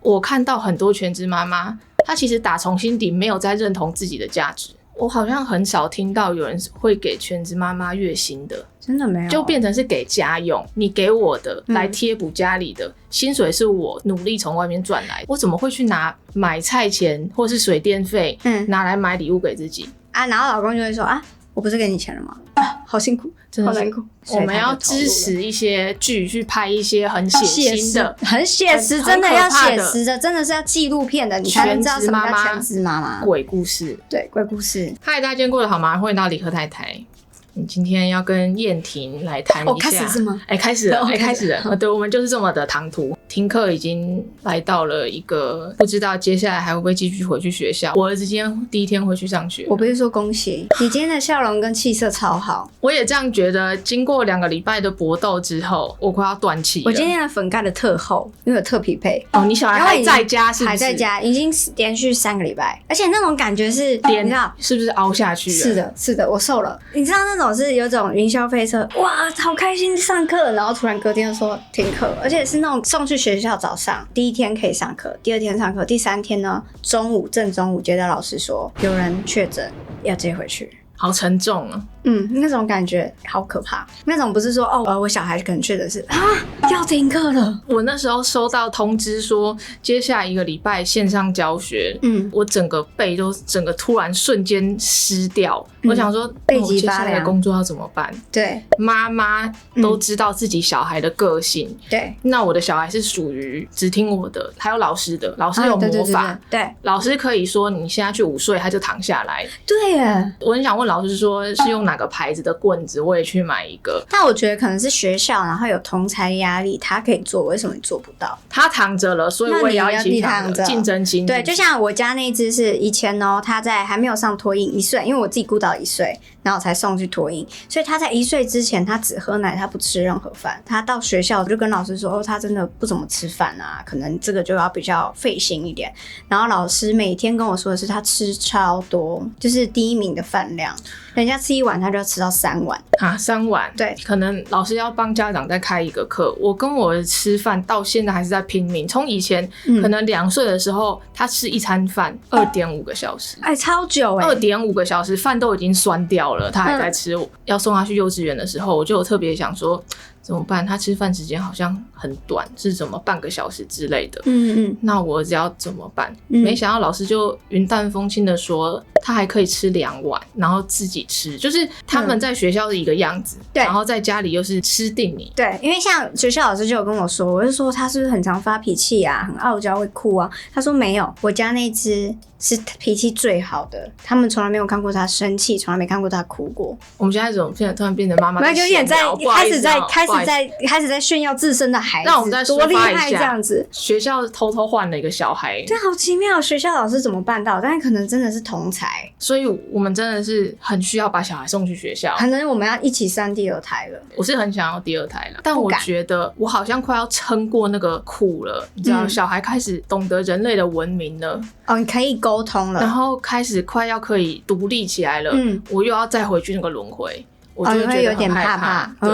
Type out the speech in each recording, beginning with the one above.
我看到很多全职妈妈，她其实打从心底没有在认同自己的价值。我好像很少听到有人会给全职妈妈月薪的，真的没有，就变成是给家用，你给我的来贴补家里的薪水是我努力从外面赚来的，我怎么会去拿买菜钱或是水电费，拿来买礼物给自己啊？然后老公就会说啊，我不是给你钱了吗？啊，好辛苦，真的好难过。我们要支持一些剧，去拍一些很血腥的、很写实，真的要写实的，真的是要纪录片的，你才能知道什么叫全职妈妈。鬼故事，对，鬼故事。嗨，大家今天过得好吗？欢迎到理科太太。你今天要跟燕婷来谈一下，开始是吗？开始了，开始了。对，我们就是这么的唐突。听课已经来到了一个不知道接下来还会不会继续回去学校。我儿子今天第一天回去上学，我不是说恭喜你，今天的笑容跟气色超好。我也这样觉得。经过2个礼拜的搏斗之后，我快要断气了。我今天的粉盖的特厚，因为有特匹配。哦，你小孩还在家是不是？还在家，已经连续3个礼拜，而且那种感觉是，你知道是不是凹下去了？是的，是的，我瘦了。你知道那种是有种云霄飞车，哇，好开心上课，然后突然隔天就说停课，而且是那种送去学校早上第一天可以上课，第2天上课，第3天呢正中午接到老师说有人确诊要接回去。好沉重啊！那种感觉好可怕。那种不是说我小孩可能确诊是要停课了。我那时候收到通知说，接下来1个礼拜线上教学，我整个背都整个突然瞬间湿掉。我想说，背脊发凉，接下来的工作要怎么办？对，妈妈都知道自己小孩的个性，对，那我的小孩是属于只听我的，还有老师的，老师有魔法，对，老师可以说你现在去午睡，他就躺下来。对耶，我很想问老师说是用哪个牌子的棍子，我也去买一个。但我觉得可能是学校，然后有同侪压力，他可以做，为什么你做不到？他躺着了，所以我也要一起躺着，竞争心。对，就像我家那一只是以前他在还没有上托婴1岁，因为我自己顾到1岁，然后才送去托婴，所以他在1岁之前，他只喝奶，他不吃任何饭。他到学校就跟老师说，他真的不怎么吃饭啊，可能这个就要比较费心一点。然后老师每天跟我说的是，他吃超多，就是第1名的饭量。人家吃1碗，他就要吃到3碗啊，3碗。对，可能老师要帮家长再开一个课。我跟我儿子吃饭到现在还是在拼命。从以前可能2岁的时候，他吃1餐饭2.5个小时，超久2.5个小时，饭都已经酸掉了，他还在吃。要送他去幼稚园的时候，我就有特别想说，怎么办？他吃饭时间好像很短，是怎么半个小时之类的。那我儿子要怎么办？没想到老师就云淡风轻的说，他还可以吃2碗，然后自己吃，就是他们在学校是一个样子，然后在家里又是吃定你。对，因为像学校老师就有跟我说，我就说他是不是很常发脾气啊，很傲娇会哭啊？他说没有，我家那只是脾气最好的，他们从来没有看过他生气，从来没看过他哭过。我们现在怎么突然变成妈妈在闲聊？开始在炫耀自身的孩子，让我们再多厉害这样子。学校偷偷换了一个小孩，对，好奇妙，学校老师怎么办到？但是可能真的是同才，所以我们真的是很需要把小孩送去学校。可能我们要一起生第2胎了。我是很想要第2胎了，但我觉得我好像快要撑过那个苦了，你知道，小孩开始懂得人类的文明了。你可以沟通了，然后开始快要可以独立起来了。我又要再回去那个轮回。我就会有点怕怕。对，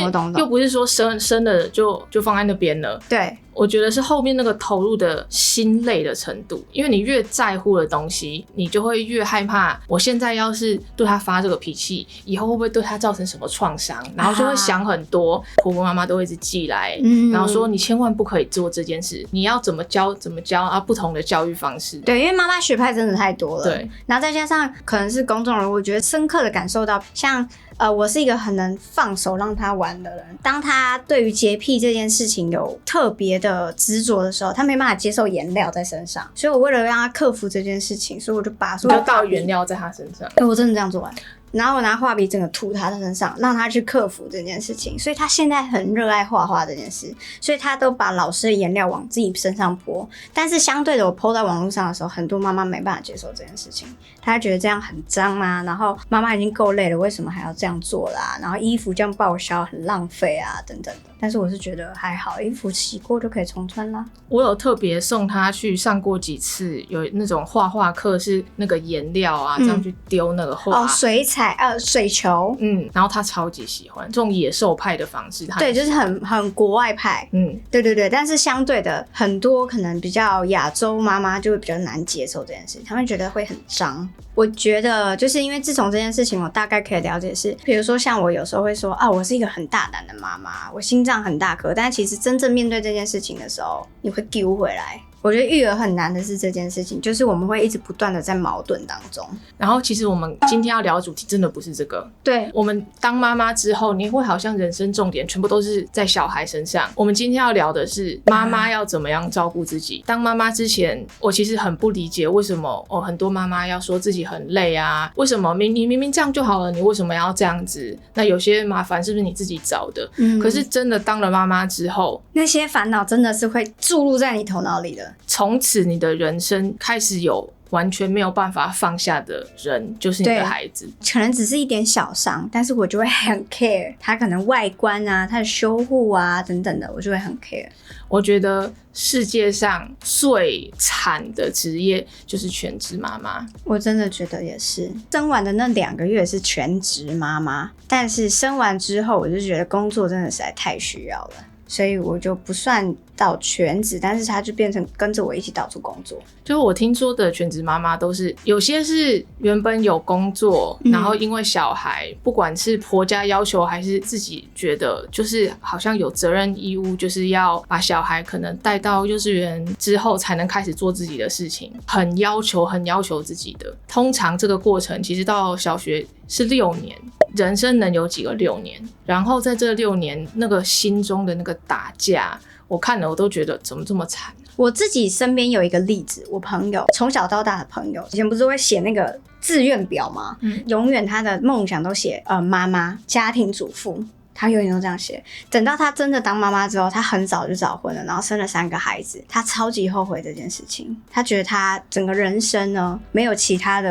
我懂。又不是说生了就放在那边了。对，我觉得是后面那个投入的心累的程度，因为你越在乎的东西，你就会越害怕。我现在要是对他发这个脾气，以后会不会对他造成什么创伤？然后就会想很多。婆婆妈妈都会一直寄来，然后说你千万不可以做这件事，你要怎么教啊，不同的教育方式。对，因为妈妈学派真的太多了。对，然后再加上可能是公众人物，我觉得深刻的感受到，像我是一个很能放手让他玩的人。当他对于洁癖这件事情有特别的执着的时候，他没办法接受颜料在身上，所以我为了让他克服这件事情，所以我就把所有倒颜料在他身上。我真的这样做完。然后我拿画笔整个涂他的身上，让他去克服这件事情，所以他现在很热爱画画这件事，所以他都把老师的颜料往自己身上泼。但是相对的，我 po 在网络上的时候，很多妈妈没办法接受这件事情，她觉得这样很脏啊，然后妈妈已经够累了，为什么还要这样做啦？然后衣服这样报销很浪费啊，等等的。但是我是觉得还好，衣服洗过就可以重穿啦。我有特别送他去上过几次，有那种画画课，是那个颜料啊，这样去丢那个画。水彩彩水球，然后他超级喜欢这种野兽派的方式，对，就是很国外派，对对对。但是相对的，很多可能比较亚洲妈妈就会比较难接受这件事，他们觉得会很脏。我觉得就是因为自从这件事情，我大概可以了解是，比如说像我有时候会说我是一个很大胆的妈妈，我心脏很大颗，但其实真正面对这件事情的时候，你会丢回来。我觉得育儿很难的是这件事情，就是我们会一直不断的在矛盾当中。然后其实我们今天要聊的主题真的不是这个。对，我们当妈妈之后，你会好像人生重点全部都是在小孩身上。我们今天要聊的是妈妈要怎么样照顾自己。当妈妈之前，我其实很不理解为什么很多妈妈要说自己很累啊，为什么你明明这样就好了，你为什么要这样子？那有些麻烦是不是你自己找的？可是真的当了妈妈之后，那些烦恼真的是会注入在你头脑里的。从此你的人生开始有完全没有办法放下的人，就是你的孩子。可能只是一点小伤，但是我就会很 care 他可能外观啊，他的修护啊等等的，我就会很 care。我觉得世界上最惨的职业就是全职妈妈。我真的觉得也是，生完的那2个月是全职妈妈，但是生完之后我就觉得工作真的实在太需要了，所以我就不算到全职，但是他就变成跟着我一起到处工作。就是我听说的全职妈妈都是，有些是原本有工作，然后因为小孩，不管是婆家要求还是自己觉得，就是好像有责任义务，就是要把小孩可能带到幼稚园之后才能开始做自己的事情，很要求自己的。通常这个过程其实到小学是6年，人生能有几个6年？然后在这6年，那个心中的那个打架，我看了我都觉得怎么这么惨。我自己身边有一个例子，我朋友从小到大的朋友，以前不是会写那个志愿表吗？永远他的梦想都写妈妈、家庭主妇。他永远都这样写。等到他真的当妈妈之后，他很早就早婚了，然后生了3个孩子，他超级后悔这件事情。他觉得他整个人生呢，没有其他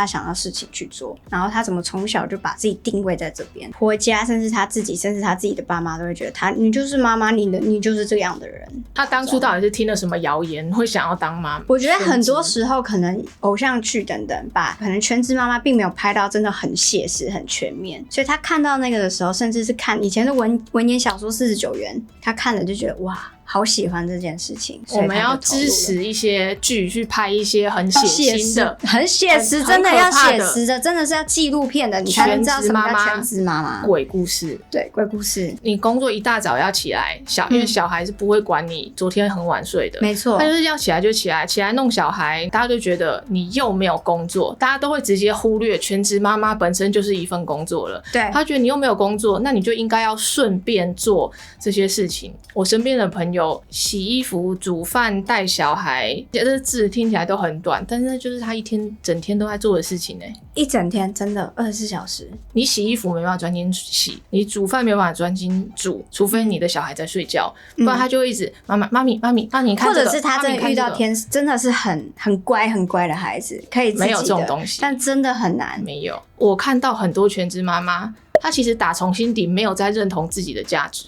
想要事情去做，然后他怎么从小就把自己定位在这边，婆家甚至他自己的爸妈都会觉得你就是妈妈，你就是这样的人。他当初到底是听了什么谣言会想要当妈妈？我觉得很多时候可能偶像剧等等吧，可能全职妈妈并没有拍到真的很写实很全面，所以他看到那个的时候，甚至是看以前的文言小说49元，他看了就觉得哇，好喜欢这件事情。我们要支持一些剧去拍一些很血腥的、很写实，真的要写实的，真的是要纪录片的，你才能知道什么叫全职妈妈。鬼故事，对，鬼故事。你工作一大早要起来，因为小孩是不会管你昨天很晚睡的，没错，他就是要起来就起来弄小孩，大家就觉得你又没有工作，大家都会直接忽略全职妈妈本身就是一份工作了。对，他觉得你又没有工作，那你就应该要顺便做这些事情。我身边的朋友洗衣服、煮饭、带小孩，这字听起来都很短，但是就是他整天都在做的事情一整天真的24小时。你洗衣服没办法专心洗，你煮饭没办法专心煮，除非你的小孩在睡觉，不然他就会一直妈咪，你看这个，或者是他真的遇到真的是很乖的孩子，可以自己的，没有这种东西，但真的很难。没有，我看到很多全职妈妈，她其实打从心底没有在认同自己的价值。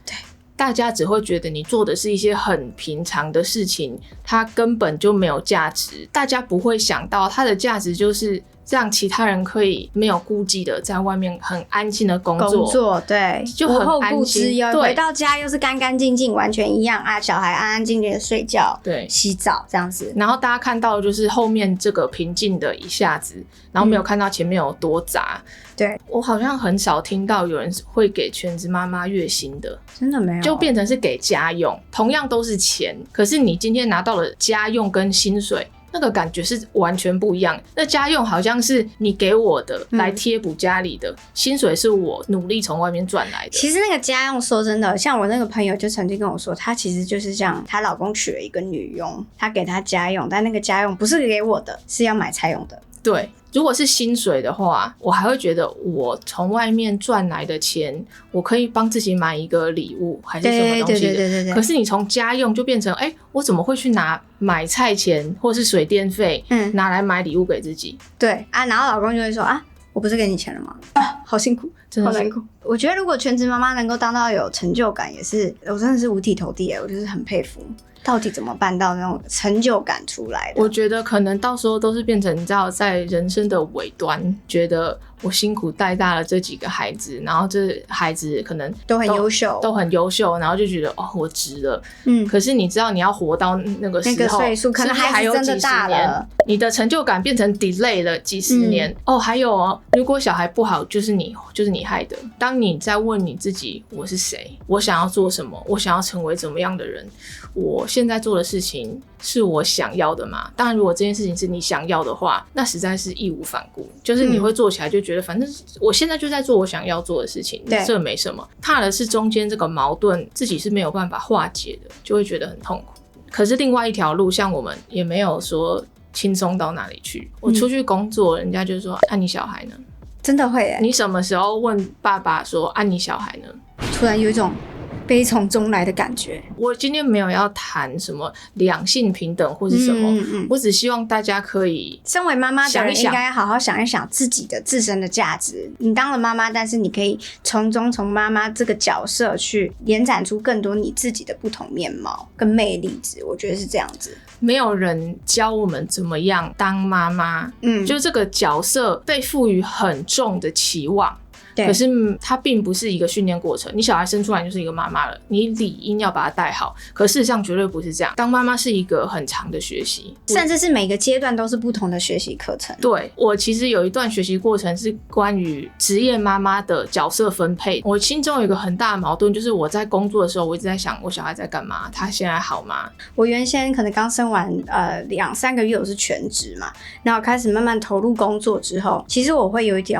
对。大家只会觉得你做的是一些很平常的事情，它根本就没有价值。大家不会想到它的价值就是让其他人可以没有顾忌的在外面很安心的工作，对，就很安心，无后顾之忧。回到家又是干干净净，完全一样啊，小孩安安静静的睡觉，对，洗澡这样子。然后大家看到的就是后面这个平静的一下子，然后没有看到前面有多杂。对，我好像很少听到有人会给全职妈妈月薪的，真的没有，就变成是给家用，同样都是钱，可是你今天拿到了家用跟薪水，那个感觉是完全不一样。那家用好像是你给我的来贴补家里的，薪水是我努力从外面赚来的。其实那个家用说真的，像我那个朋友就曾经跟我说，她其实就是像她老公娶了一个女佣，她给她家用，但那个家用不是给我的，是要买菜用的。对，如果是薪水的话，我还会觉得我从外面赚来的钱，我可以帮自己买一个礼物还是什么东西的。对。可是你从家用就变成，我怎么会去拿买菜钱或是水电费，拿来买礼物给自己？对啊，然后老公就会说啊，我不是给你钱了吗？好辛苦，真的好难过。我觉得如果全职妈妈能够当到有成就感，也是我真的是五体投地我就是很佩服。到底怎么办到那种成就感出来的？我觉得可能到时候都是变成你知道在人生的尾端，觉得我辛苦带大了这几个孩子，然后这孩子可能都很优秀，然后就觉得哦我值了。可是你知道你要活到那个时候，那个岁数，可能孩子真的大了，你的成就感变成 delay 了几十年。还有如果小孩不好，就是你害的。当你在问你自己，我是谁？我想要做什么？我想要成为怎么样的人？我现在做的事情是我想要的吗？当然，如果这件事情是你想要的话，那实在是义无反顾。就是你会做起来就觉得，反正我现在就在做我想要做的事情，这没什么。怕的是中间这个矛盾，自己是没有办法化解的，就会觉得很痛苦。可是另外一条路，像我们也没有说轻松到哪里去。我出去工作，人家就说：“你小孩呢？”真的会耶。你什么时候问爸爸说：“你小孩呢？”突然有一种悲从中来的感觉。我今天没有要谈什么两性平等或是什么，我只希望大家可以身为妈妈的人应该好好想一想自己的自身的价值。你当了妈妈，但是你可以从妈妈这个角色去延展出更多你自己的不同面貌跟魅力值，我觉得是这样子。没有人教我们怎么样当妈妈，就这个角色被赋予很重的期望。可是它并不是一个训练过程，你小孩生出来就是一个妈妈了，你理应要把它带好。可事实上绝对不是这样，当妈妈是一个很长的学习，甚至是每个阶段都是不同的学习课程。对，我其实有一段学习过程是关于职业妈妈的角色分配。我心中有一个很大的矛盾，就是我在工作的时候，我一直在想我小孩在干嘛，他现在好吗？我原先可能刚生完2-3个月，我是全职嘛，然后开始慢慢投入工作之后，其实我会有一点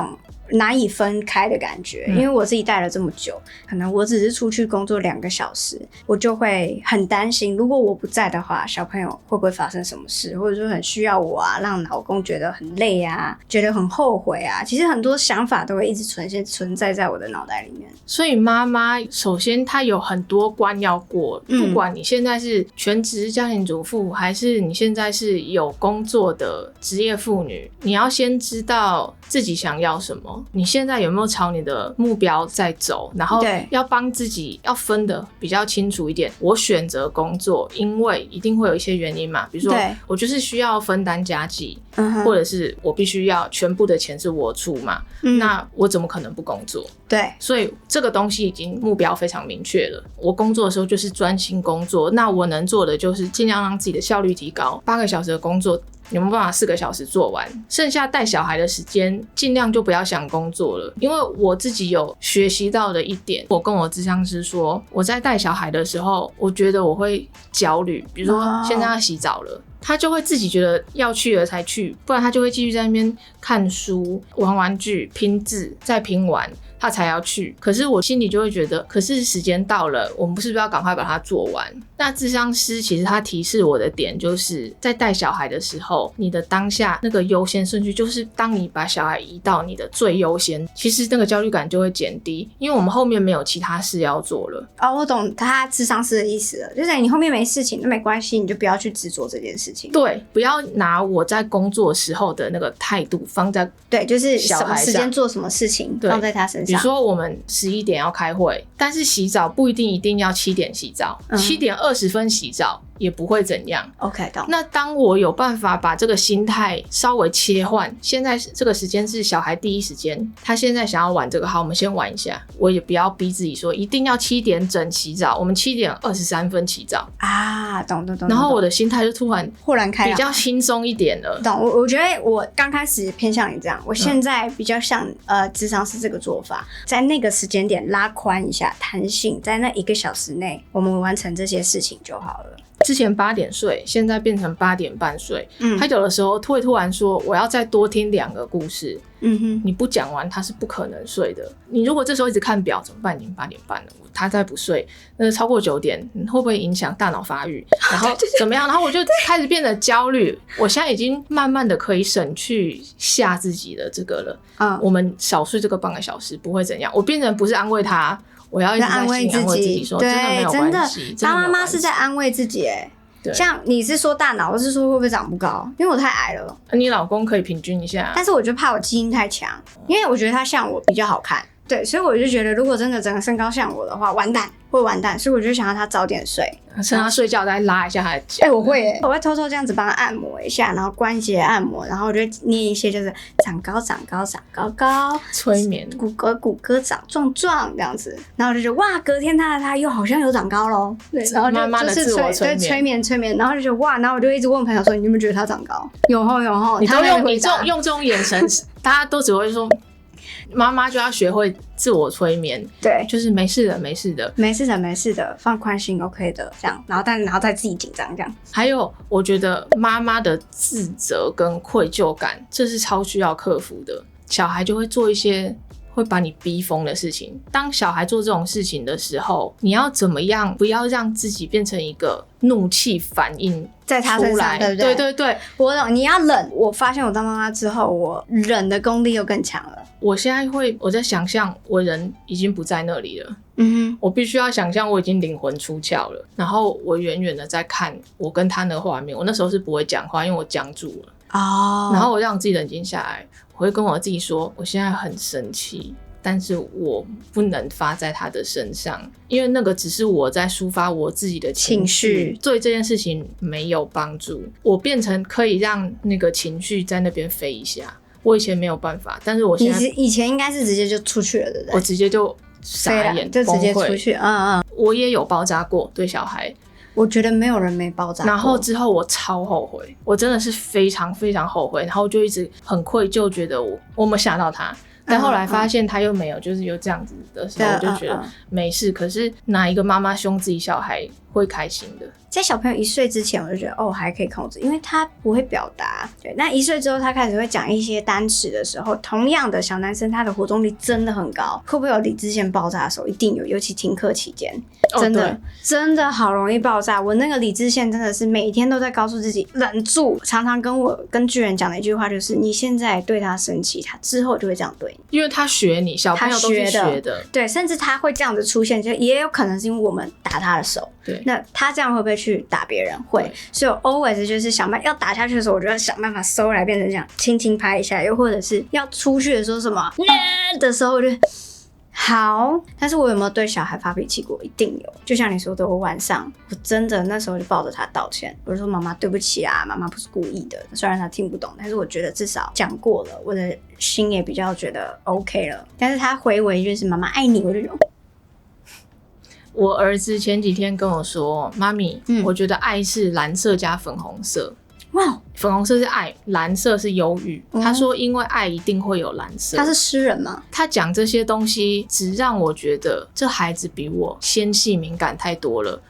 难以分开的感觉，因为我自己带了这么久，可能我只是出去工作2个小时，我就会很担心，如果我不在的话，小朋友会不会发生什么事，或者说很需要我啊，让老公觉得很累啊，觉得很后悔啊，其实很多想法都会一直存在在我的脑袋里面。所以妈妈首先她有很多关要过，不管你现在是全职家庭主妇，还是你现在是有工作的职业妇女，你要先知道自己想要什么，你现在有没有朝你的目标在走，然后要帮自己要分得比较清楚一点。我选择工作因为一定会有一些原因嘛，比如说我就是需要分担家计，或者是我必须要全部的钱是我出嘛，那我怎么可能不工作？对，所以这个东西已经目标非常明确了。我工作的时候就是专心工作，那我能做的就是尽量让自己的效率提高。8个小时的工作有没有办法4个小时做完？剩下带小孩的时间尽量就不要想工作了。因为我自己有学习到的一点，我跟我咨商师说，我在带小孩的时候，我觉得我会焦虑，比如说现在要洗澡了，他就会自己觉得要去了才去，不然他就会继续在那边看书、玩玩具、拼字，再拼完他才要去。可是我心里就会觉得，可是时间到了，我们是不是要赶快把它做完？那咨商师其实他提示我的点，就是在带小孩的时候，你的当下那个优先顺序，就是当你把小孩移到你的最优先，其实那个焦虑感就会减低，因为我们后面没有其他事要做了。我懂他咨商师的意思了，就是你后面没事情，那没关系，你就不要去执着这件事情。对，不要拿我在工作时候的那个态度放在对，就是什么时间做什么事情放在他身上。比如说我们11点要开会，但是洗澡不一定要7点洗澡，7点20分洗澡也不会怎样。 OK， 懂。那当我有办法把这个心态稍微切换，现在这个时间是小孩第一时间，他现在想要玩这个，好，我们先玩一下，我也不要逼自己说一定要7点整洗澡，我们7点23分洗澡啊，懂。然后我的心态就突然豁然开朗，比较轻松一点了。懂。我觉得我刚开始偏向你这样，我现在比较像咨商师这个做法，在那个时间点拉宽一下弹性，在那1个小时内我们完成这些事情就好了。之前8点睡，现在变成8点半睡。他有的时候会突然说我要再多听2个故事，你不讲完他是不可能睡的。你如果这时候一直看表怎么办？已经8点半了，他再不睡，那超过9点会不会影响大脑发育？然后怎么样？然后我就开始变得焦虑。我现在已经慢慢的可以省去吓自己的这个了。我们少睡这个半个小时不会怎样。我变成不是安慰他，我要一直在心里安慰自己说真的没有关系。当妈妈是在安慰自己像你是说大脑，我是说会不会长不高，因为我太矮了。你老公可以平均一下，但是我就怕我基因太强，因为我觉得他像我比较好看。对，所以我就觉得如果真的整个身高像我的话，完蛋，会完蛋，所以我就想要他早点睡，趁他睡觉再拉一下他的脚。我会我会偷偷这样子帮他按摩一下，然后关节按摩，然后我就念一些就是长高长高长高高，催眠骨骼长壮壮这样子，然后我就觉得哇，隔天他又好像有长高咯，对，然后就妈妈的自我催眠，对，催眠，然后就觉得哇，然后我就一直问朋友说，你有没有觉得他长高？有吼，你都用这种眼神，大家都只会说。妈妈就要学会自我催眠，对，就是没事的，放宽心 ，OK 的，这样，然后再自己紧张这样。还有，我觉得妈妈的自责跟愧疚感，这是超需要克服的。小孩就会做一些会把你逼疯的事情。当小孩做这种事情的时候，你要怎么样不要让自己变成一个怒气反应在他身上，对不对？对对对，我懂，你要忍。我发现我当妈妈之后，我忍的功力又更强了。我现在我在想象我人已经不在那里了，我必须要想象我已经灵魂出窍了，然后我远远的在看我跟他的画面。我那时候是不会讲话，因为我僵住了。然后我让自己冷静下来，我会跟我自己说，我现在很生气，但是我不能发在他的身上，因为那个只是我在抒发我自己的情绪，对这件事情没有帮助。我变成可以让那个情绪在那边飞一下，我以前没有办法，但是我现在以前应该是直接就出去了，对不对？我直接就傻眼，就直接出去，我也有爆炸过，对小孩。我觉得没有人没爆炸过。然后之后我超后悔，我真的是非常非常后悔，然后就一直很愧疚，觉得我没吓到他。但后来发现他又没有，就是有这样子的时候，我就觉得没事。可是哪一个妈妈凶自己小孩会开心的？在小朋友1岁之前，我就觉得还可以控制，因为他不会表达。对，那1岁之后他开始会讲一些单词的时候，同样的小男生他的活动力真的很高。会不会有理智线爆炸的时候？一定有，尤其停课期间，真的好容易爆炸。我那个理智线真的是每天都在告诉自己忍住。常常跟巨人讲的一句话就是：你现在对他生气，他之后就会这样对你，因为他学你，小朋友都是学的。对，甚至他会这样子出现，就也有可能是因为我们打他的手。对，那他这样会不会去打别人？会，所以我 always 就是想办法要打下去的时候，我就要想办法收来，变成这样轻轻拍一下，又或者是要出去的时候什么的时候，我就好。但是我有没有对小孩发脾气过？一定有。就像你说的，我晚上我真的那时候就抱着他道歉，我就说妈妈对不起啊，妈妈不是故意的。虽然他听不懂，但是我觉得至少讲过了，我的心也比较觉得 OK 了。但是他回我一句是妈妈爱你，我就觉得。我儿子前几天跟我说：“妈咪，我觉得爱是蓝色加粉红色。”哇，粉红色是爱，蓝色是忧郁。他说：“因为爱一定会有蓝色。”他是诗人吗？他讲这些东西，只让我觉得这孩子比我纤细敏感太多了。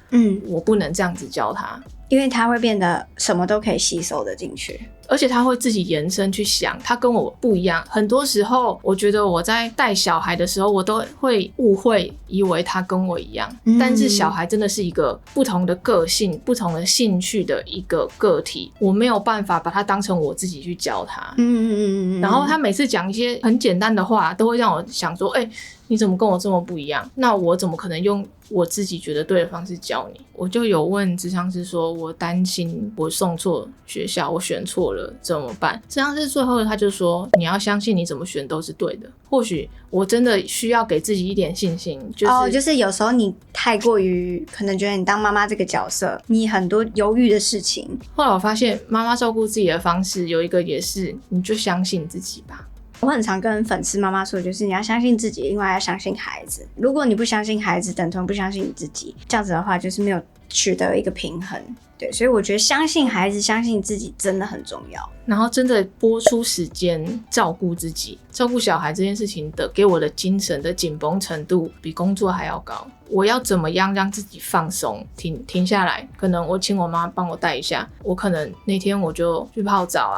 我不能这样子教他，因为他会变得什么都可以吸收的进去。而且他会自己延伸去想，他跟我不一样。很多时候，我觉得我在带小孩的时候，我都会误会，以为他跟我一样。但是小孩真的是一个不同的个性、不同的兴趣的一个个体，我没有办法把他当成我自己去教他。然后他每次讲一些很简单的话，都会让我想说：你怎么跟我这么不一样？那我怎么可能用我自己觉得对的方式教你？我就有问咨商师说，我担心我送错学校，我选错了怎么办？咨商师最后他就说，你要相信你怎么选都是对的。或许我真的需要给自己一点信心，就是有时候你太过于可能觉得你当妈妈这个角色，你很多犹豫的事情。后来我发现妈妈照顾自己的方式有一个也是，你就相信自己吧。我很常跟粉丝妈妈说，就是你要相信自己，另外要相信孩子。如果你不相信孩子，等同不相信你自己，这样子的话就是没有取得一个平衡。对，所以我觉得相信孩子、相信自己真的很重要。然后真的拨出时间照顾自己、照顾小孩这件事情的，给我的精神的紧绷程度比工作还要高。我要怎么样让自己放松、停下来？可能我请我妈帮我带一下，我可能那天我就去泡澡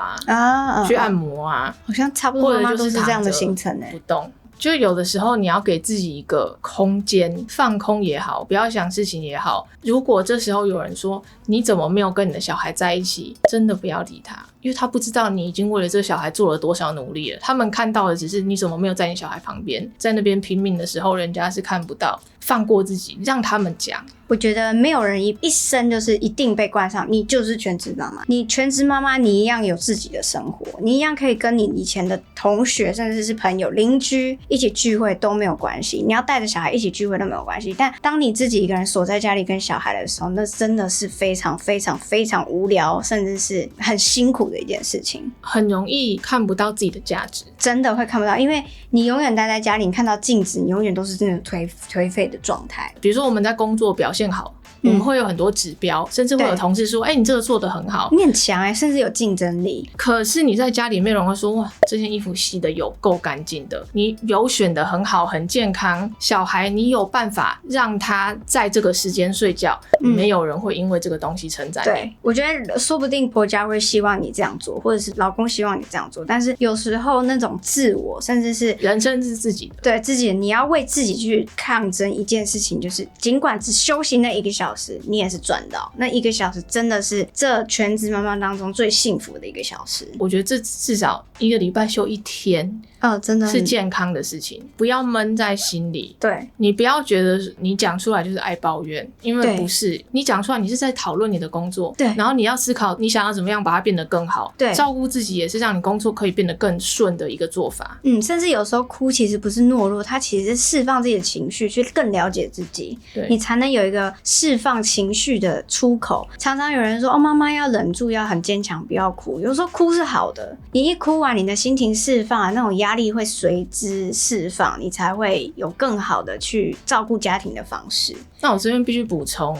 去按摩好像差不多妈妈都是这样的行程不动。就有的时候你要给自己一个空间，放空也好，不要想事情也好。如果这时候有人说你怎么没有跟你的小孩在一起，真的不要理他，因为他不知道你已经为了这个小孩做了多少努力了。他们看到的只是你怎么没有在你小孩旁边，在那边拼命的时候人家是看不到。放过自己，让他们讲。我觉得没有人一生就是一定被冠上你就是全职妈妈，你全职妈妈你一样有自己的生活，你一样可以跟你以前的同学甚至是朋友邻居一起聚会都没有关系，你要带着小孩一起聚会都没有关系，但当你自己一个人锁在家里跟小孩的时候，那真的是非常非常非常无聊甚至是很辛苦的一件事情，很容易看不到自己的价值，真的会看不到，因为你永远待在家里，你看到镜子你永远都是真的颓废的状态。比如说我们在工作表现好，我们会有很多指标，甚至会有同事说你这个做得很好，你很强甚至有竞争力。可是你在家里面，人会说哇，这件衣服洗得有够干净的，你有选得很好很健康，小孩你有办法让他在这个时间睡觉，没有人会因为这个东西称赞你。对，我觉得说不定婆家会希望你这样做，或者是老公希望你这样做，但是有时候那种自我甚至是人生是自己的，对自己，你要为自己去抗争一件事情，就是尽管只休息那1个小时，你也是赚到那1个小时，真的是这全职妈妈当中最幸福的1个小时。我觉得这至少1个礼拜休1天，真的是健康的事情，不要闷在心里。对，你不要觉得你讲出来就是爱抱怨，因为不是，你讲出来你是在讨论你的工作，对，然后你要思考你想要怎么样把它变得更好，对，照顾自己也是让你工作可以变得更顺的一个做法。甚至有时候哭其实不是懦弱，它其实是释放自己的情绪，去更了解自己，你才能有一个释放情绪的出口。常常有人说妈妈要忍住，要很坚强，不要哭，有时候哭是好的，你一哭完你的心情释放，那种压力会随之释放，你才会有更好的去照顾家庭的方式。那我这边必须补充，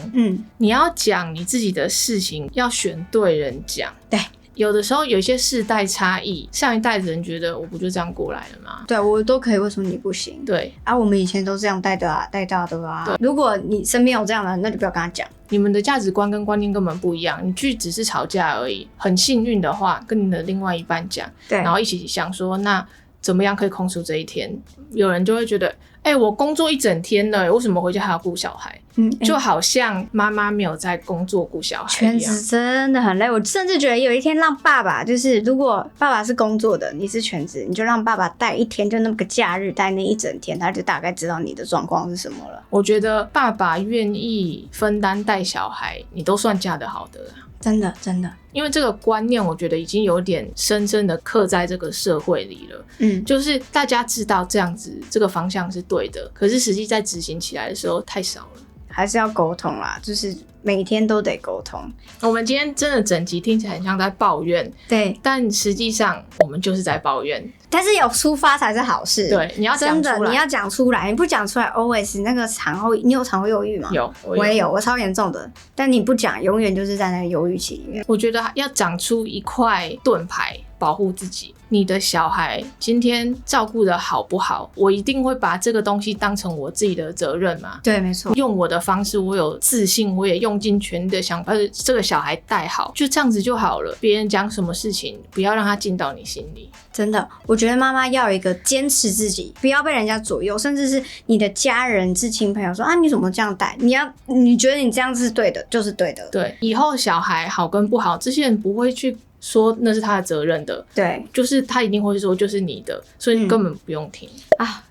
你要讲你自己的事情要选对人讲。对，有的时候有一些世代差异，上一代的人觉得我不就这样过来了吗？对，我都可以，为什么你不行？对啊，我们以前都这样带的啊，带大的啊。如果你身边有这样的人，那就不要跟他讲。你们的价值观跟观念根本不一样，你去只是吵架而已。很幸运的话，跟你的另外一半讲，对，然后一起想说，那怎么样可以空出这一天？有人就会觉得，我工作一整天了，为什么回家还要顾小孩？就好像妈妈没有在工作顾小孩一样。全职真的很累，我甚至觉得有一天让爸爸，就是如果爸爸是工作的，你是全职，你就让爸爸带一天，就那么个假日，带那一整天，他就大概知道你的状况是什么了。我觉得爸爸愿意分担带小孩，你都算嫁得好的了。真的真的，因为这个观念我觉得已经有点深深的刻在这个社会里了。就是大家知道这样子这个方向是对的，可是实际在执行起来的时候太少了，还是要沟通啦，就是每天都得沟通。我们今天真的整集听起来很像在抱怨，对，但实际上我们就是在抱怨。但是有出发才是好事。对，你要讲出来，真的你要讲出来，你不讲出来 always 那个产后，你有产后忧郁吗？有，我也有，我超严重的。但你不讲，永远就是在那个忧郁期里面。我觉得要长出一块盾牌保护自己。你的小孩今天照顾的好不好，我一定会把这个东西当成我自己的责任嘛。对，没错。用我的方式，我有自信，我也用尽全力的想把这个小孩带好，就这样子就好了。别人讲什么事情，不要让他进到你心里。真的，我觉得妈妈要有一个坚持自己，不要被人家左右，甚至是你的家人、至亲朋友说你怎么这样带？你觉得你这样是对的，就是对的。对，以后小孩好跟不好，这些人不会去说那是他的责任的。对，就是他一定会说就是你的，所以你根本不用听。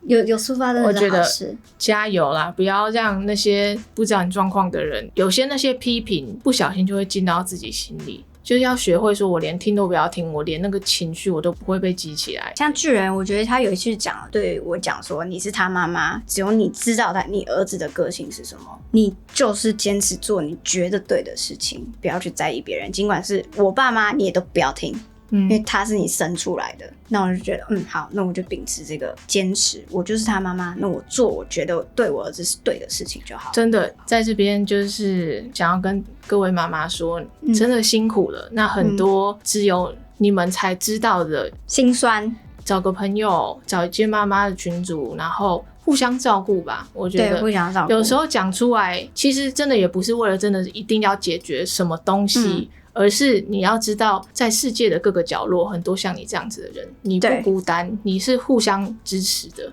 有抒发真的是好事。我觉得加油啦，不要让那些不知道你状况的人，有些那些批评不小心就会进到自己心里。就是要学会说，我连听都不要听，我连那个情绪我都不会被激起来。像巨人，我觉得他有一次对我讲说，你是他妈妈，只有你知道你儿子的个性是什么，你就是坚持做你觉得对的事情，不要去在意别人，尽管是我爸妈，你也都不要听。因为他是你生出来的，那我就觉得好，那我就秉持这个坚持，我就是他妈妈，那我做我觉得对我儿子是对的事情就好。真的在这边就是想要跟各位妈妈说，真的辛苦了。那很多只有你们才知道的辛酸，找个朋友，找一间妈妈的群组，然后互相照顾吧。我觉得对，互相照顾。有时候讲出来，其实真的也不是为了真的一定要解决什么东西。而是你要知道，在世界的各个角落，很多像你这样子的人，你不孤单，你是互相支持的。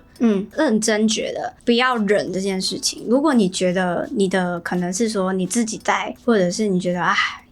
认真觉得不要忍这件事情。如果你觉得你的可能是说你自己带，或者是你觉得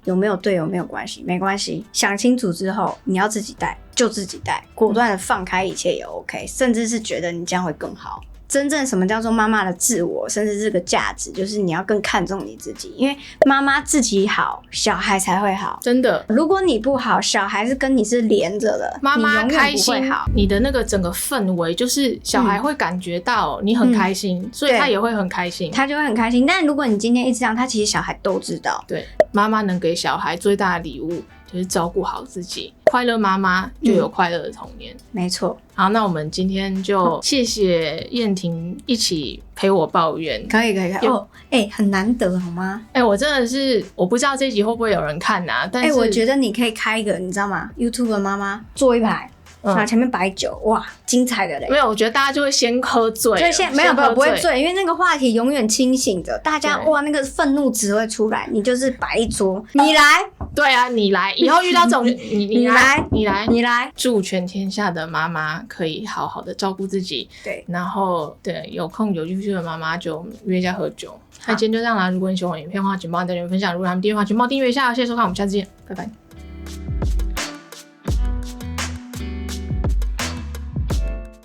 有没有队友没有关系，没关系，想清楚之后你要自己带就自己带，果断的放开一切也 OK，甚至是觉得你这样会更好。真正什么叫做妈妈的自我，甚至这个价值，就是你要更看重你自己，因为妈妈自己好，小孩才会好。真的，如果你不好，小孩是跟你是连着的，妈妈开心，你永远不会好。你的那个整个氛围，就是小孩会感觉到你很开心，所以他也会很开心，他就会很开心。但如果你今天一直这样，他其实小孩都知道。对，妈妈能给小孩最大的礼物就是照顾好自己，快乐妈妈就有快乐的童年。没错。好，那我们今天就谢谢燕婷一起陪我抱怨。可以哦，很难得好吗？我真的是我不知道这集会不会有人看啊，但是我觉得你可以开一个，你知道吗 ？YouTube 的妈妈坐一排。前面摆酒，哇，精彩的嘞！没有，我觉得大家就会先喝醉，就先没有不会醉，因为那个话题永远清醒着，大家哇那个愤怒值会出来，你就是摆一桌，你来，对啊，你来，以后遇到这种你来，祝全天下的妈妈可以好好的照顾自己，对，然后对有空有兴趣的妈妈就约一下喝酒。那今天就这样啦，如果你喜欢我影片的话，请帮我在留言分享，如果还没订阅的话，请帮我订阅一下，谢谢收看，我们下次见，拜拜。